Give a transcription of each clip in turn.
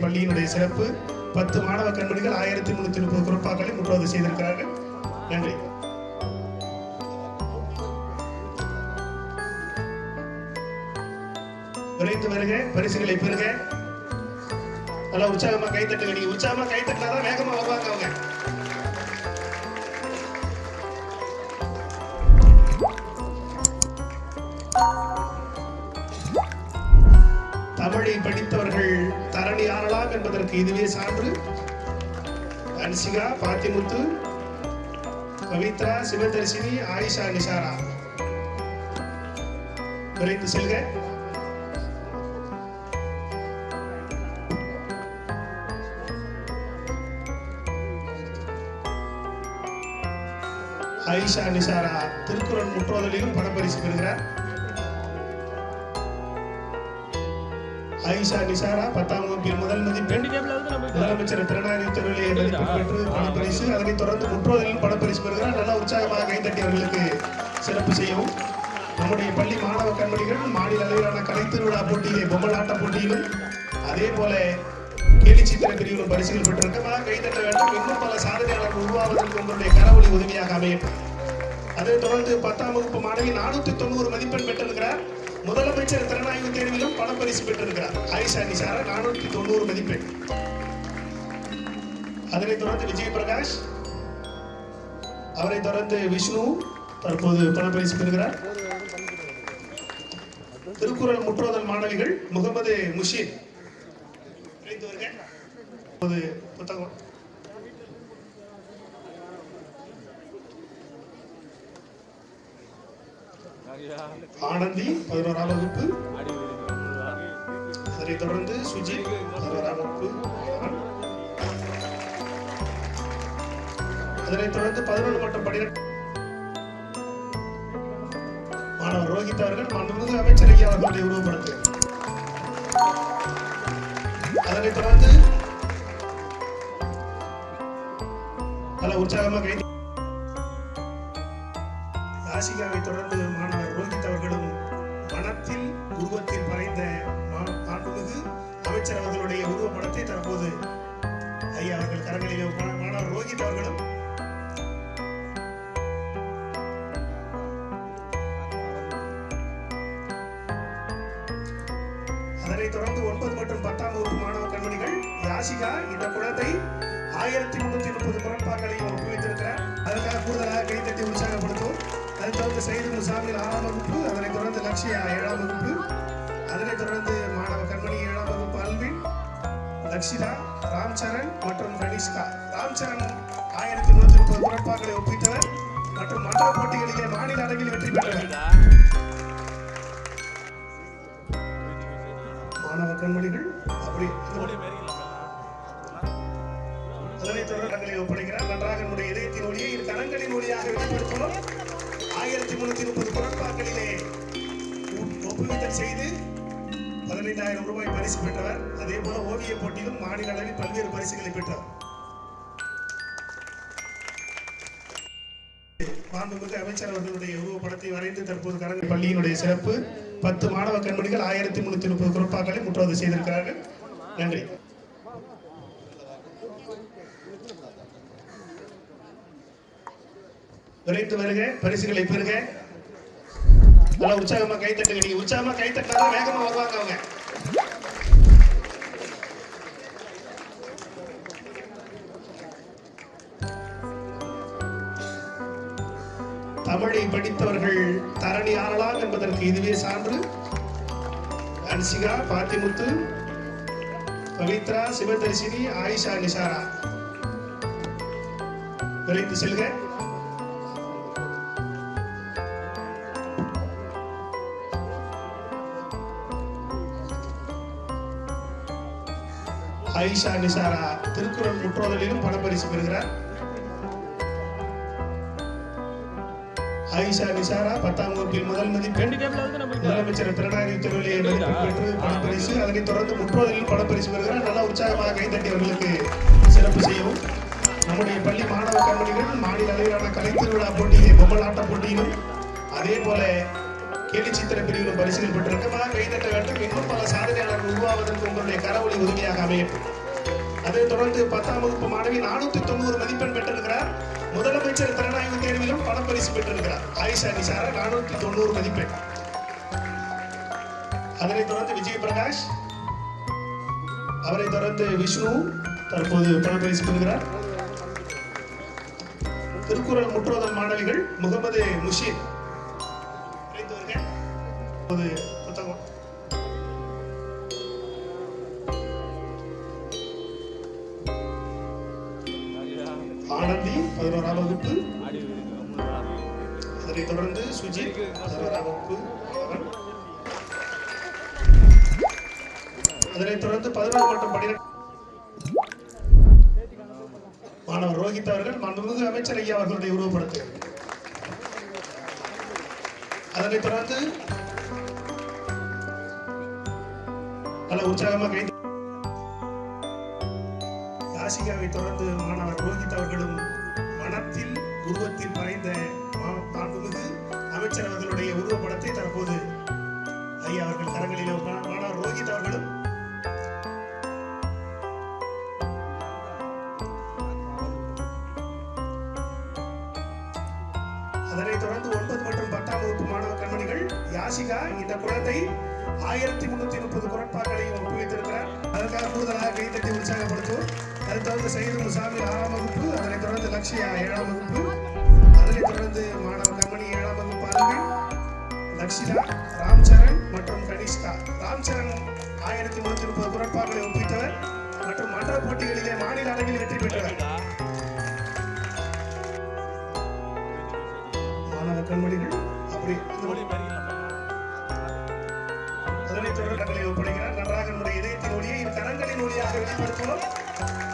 பள்ளியினுடைய சிறப்பு 10 மாணவ கண்மணிகள் 1330 குறிப்பாக்களை முற்றுவது செய்திருக்கிறார்கள். நன்றி. விரைந்து வருக, பரிசுகளை பெறுக. நல்லா உற்சாகமா கைத்தட்டுங்க. நீங்க உற்சாகமா கைத்தட்டினாதான் வேகமா வருவாங்க அவங்க. தமிழை படித்தவர்கள் தரணி ஆறலாம் என்பதற்கு இதுவே சான்று. அன்சிகா, பாத்திமுத்து, கவித்ரா, சிவதர்ஷினி, ஆயிஷா, நிஷாரா விரைந்து செல்க. ஆயிஷா, நிஷாரா திருக்குறள் முற்றுவதிலும் பணப்பரிசு பெறுகிறார். ஆயிஷா நிஷாரா 10ஆம் வகுப்பில் முதல் மதிப்பெண். முதலமைச்சர் திறனாய்வு துறையிலே மதிப்பெண் பெற்று பணப்பரிசு. அதனைத் தொடர்ந்து முற்றுவதிலும் பணப்பரிசு பெறுகிறார். நல்லா உற்சாகமாக கைத்தட்டி அவர்களுக்கு சிறப்பு செய்யவும். நம்முடைய பள்ளி மாணவ கண்மணிகள் மாநில அளவிலான கலை திருவிழா போட்டியிலே பொம்மலாட்ட போட்டியிலும் அதே போல கேலி சித்திர பிரிவிலும் பரிசுகள் பெற்றிருக்கமாக கைத்தட்ட வேண்டும். இன்னும் பல சாதனையாளர்கள் உருவாவதற்கு உங்களுடைய கரவொலி உதவியாக அமையட்டும். அதைத் தொடர்ந்து 10ஆம் வகுப்பு மாணவி 490 மதிப்பெண் பெற்றிருக்கிறார். முதலமைச்சர் திறனாய்வு தேர்விலும் பணப்பரிசு பெற்றிருக்கிறார். ஆயிஷா நிஷாரா 490 மதிப்பெண். அதனைத் தொடர்ந்து விஜய் பிரகாஷ், அவரை தொடர்ந்து விஷ்ணு தற்போது பணப்பரிசு பெறுகிறார். திருக்குறள் முற்றுவதல் மாணவிகள் முகமது முஷீன் புத்தகம். ஆனந்தி 11ஆம் வகுப்பு. அதனைத் தொடர்ந்து சுஜித் 11ஆம் வகுப்பு. அதனைத் தொடர்ந்து 11 மற்றும் 12 மாணவர் ரோஹித் அவர்கள் மாண்புமிகு அமைச்சர் ஐயா அவர்களுடைய உருவப்படத்தில். அதனைத் தொடர்ந்து நல்ல உற்சாகமாக கை. ஆசிகாவை தொடர்ந்து மாணவர் ரோஹித் அவர்களும் மனத்தில் உருவத்தில் வரைந்த மாண்புமிகு அமைச்சர் அவர்களுடைய உருவப்படத்தை தற்போது ஐயா அவர்கள் கரங்களிலே மாணவர் ரோஹித் அவர்களும் அதனைத் தொடர்ந்து 9 மற்றும் 10ஆம் வகுப்பு மாணவ கண்மணிகள் யாசிகா இந்த குழந்தை 1330 குரட்பாக்களையும் ஒப்புவித்திருக்கிறார். அதற்காக கூடுதலாக கைத்தட்டி உற்சாகப்படுத்தும். அதைத் தொடர்ந்து சைது முசாமில் 6ஆம் வகுப்பு. அதனைத் தொடர்ந்து லக்ஷியா 7ஆம் வகுப்பு. அதனைத் தொடர்ந்து மாணவ கண்மணி 7ஆம் வகுப்பு அல்வின், லக்ஷிதா, ராம்சரண் மற்றும் கனிஷ்கா. ராம்சரண் 1330 குரட்பாக்களை ஒப்பித்தவர் மற்றும் மற்ற போட்டிகளிலே மாநில அளவில் வெற்றி பெற்றவர். மாணவ கண்மணிகள் அப்படி அதனைத் தொடர்ந்து ஒப்படைக்கிறார். நன்றாக நம்முடைய இதயத்தின் ஒளியை இரு கரங்களின் ஒளியாக வெளிப்படுத்தணும். 1330 குரட்பாக்களிலே ஒப்புவித்தல் செய்து 15,000 ரூபாய் பரிசு பெற்றவர். அதே போல ஓவிய போட்டியிலும் மாநில அளவில் பல்வேறு பரிசுகளை பெற்றவர். மாண்புமிகு அமைச்சர் அவர்களுடைய உருவப்படத்தை வரைந்து தற்போது கரங்கள் பள்ளியினுடைய சிறப்பு 10 மாணவ கண்மணிகள் 1330 குரட்பாக்களை முற்றுவது செய்திருக்கிறார்கள். நன்றி. விரைந்து வருக, பரிசுகளை பெறுக. நல்லா உற்சாகமா கைத்தட்டுங்க. நீங்க உற்சாகமா கைத்தட்டினாதான் வேகமா வருவாங்க அவங்க. தமிழை படித்தவர்கள் தரணி ஆறலாம் என்பதற்கு இதுவே சான்று. அன்சிகா, பாத்திமுத்து, கவித்ரா, சிவதர்ஷினி, ஆயிஷா, நிஷாரா விரைந்து செல்க. ஆயிஷா நிஷாரா திருக்குறள் முற்றுவதிலும் பணப்பரிசு பெறுகிறார். ஆயிஷா நிஷாரா 10ஆம் வகுப்பில் முதல் மதிப்பெண். முதலமைச்சர் திறனாய்வு துறையிலே மதிப்பெண் பெற்று பணப்பரிசு. அதனைத் தொடர்ந்து முற்றுவதிலும் பணப்பரிசு பெறுகிறார். நல்லா உற்சாகமாக கைத்தட்டி அவர்களுக்கு சிறப்பு செய்யவும். நம்முடைய பள்ளி மாணவ கண்மணிகள் மாநில அளவிலான கலை திருவிழா போட்டியிலே பொம்மலாட்ட போட்டியிலும் அதே போல கேலி சித்திர பிரிவிலும் பரிசுகள் பெற்றிருக்கமாக கைதட்ட வேண்டும். இன்னும் பல சாதனையாளர்கள் உருவாவதற்கு உங்களுடைய கரவொலி உதவியாக அமையட்டும். அதைத் தொடர்ந்து 10ஆம் வகுப்பு மாணவி 490 மதிப்பெண் பெற்றிருக்கிறார். முதலமைச்சர் திறனாய்வு தேர்விலும் பணப்பரிசு பெற்றிருக்கிறார். ஆயிஷா நிசாரா 490 மதிப்பெண். அதனைத் தொடர்ந்து விஜய் பிரகாஷ், அவரை தொடர்ந்து விஷ்ணு தற்போது பணப்பரிசு பெறுகிறார். திருக்குறள் முற்றோதல் மாணவிகள் முகமது முஷீத் புத்தகம். ஆனந்தி 11ஆம் வகுப்பு. அதனைத் தொடர்ந்து சுஜித் 11ஆம் வகுப்பு. அதனைத் தொடர்ந்து 11 மற்றும் 12 மாணவர் ரோஹித் அவர்கள் மாண்புமிகு அமைச்சர் ஐயா அவர்களுடைய உருவப்படத்தை. அதனைத் தொடர்ந்து நல்ல உற்சாகமாக யாசிகாவை தொடர்ந்து மாணவர் ரோஹித் அவர்களும் மனத்தில் உருவத்தில் மறைந்த மாண்புமிகு அமைச்சர் அவர்களுடைய உருவப்படத்தை தற்போது ஐயா அவர்கள் கரங்களில் மாணவர் ரோஹித் அவர்களும் அதனைத் தொடர்ந்து 9 மற்றும் 10ஆம் வகுப்பு மாணவ கண்மணிகள் யாசிகா இந்த குழந்தை 1330 குரட்பாக்களையும் ஒப்புவித்திருக்கிறார். அதற்காக கூடுதலாக கைத்தட்டி உற்சாகப்படுத்துவோம். அதைத் தொடர்ந்து சையது முசாமி 6ஆம் வகுப்பு. அதனைத் தொடர்ந்து லக்ஷயா 7ஆம் வகுப்பு. அதனைத் தொடர்ந்து மாணவ கண்மணி 7ஆம் வகுப்பு ஆளுங்கள் லக்ஷிதா, ராம்சரண் மற்றும் கனிஷ்கா. ராம்சரண் 1330 குரட்பாக்களை ஒப்புவித்தவர் மற்றும் மன்ற போட்டிகளிலே மாநில அளவில் வெற்றி பெற்றவர். கண்மணிகள் அப்படி அதனைத் தொடர்களை ஒப்படைக்கிறார். நன்றாக நம்முடைய இதயத்தின் ஒளியை இரு கரங்களின் ஒளியாக வெளிப்படுத்துவோம்.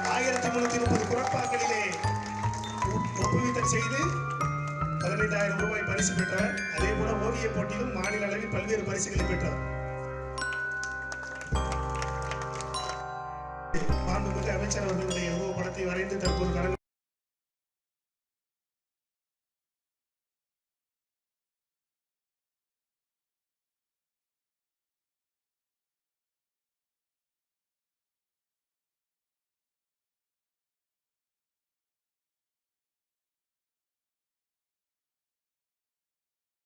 1330 குரட்பாக்களிலே ஒப்புவித்தல் செய்து 15,000 ரூபாய் பரிசு பெற்றவர். அதே போல ஓவிய போட்டியிலும் மாநில அளவில் பல்வேறு பரிசுகளை பெற்றவர். மாண்புமிகு அமைச்சர் அவர்களுடைய உருவப்படத்தை வரைந்து தற்போது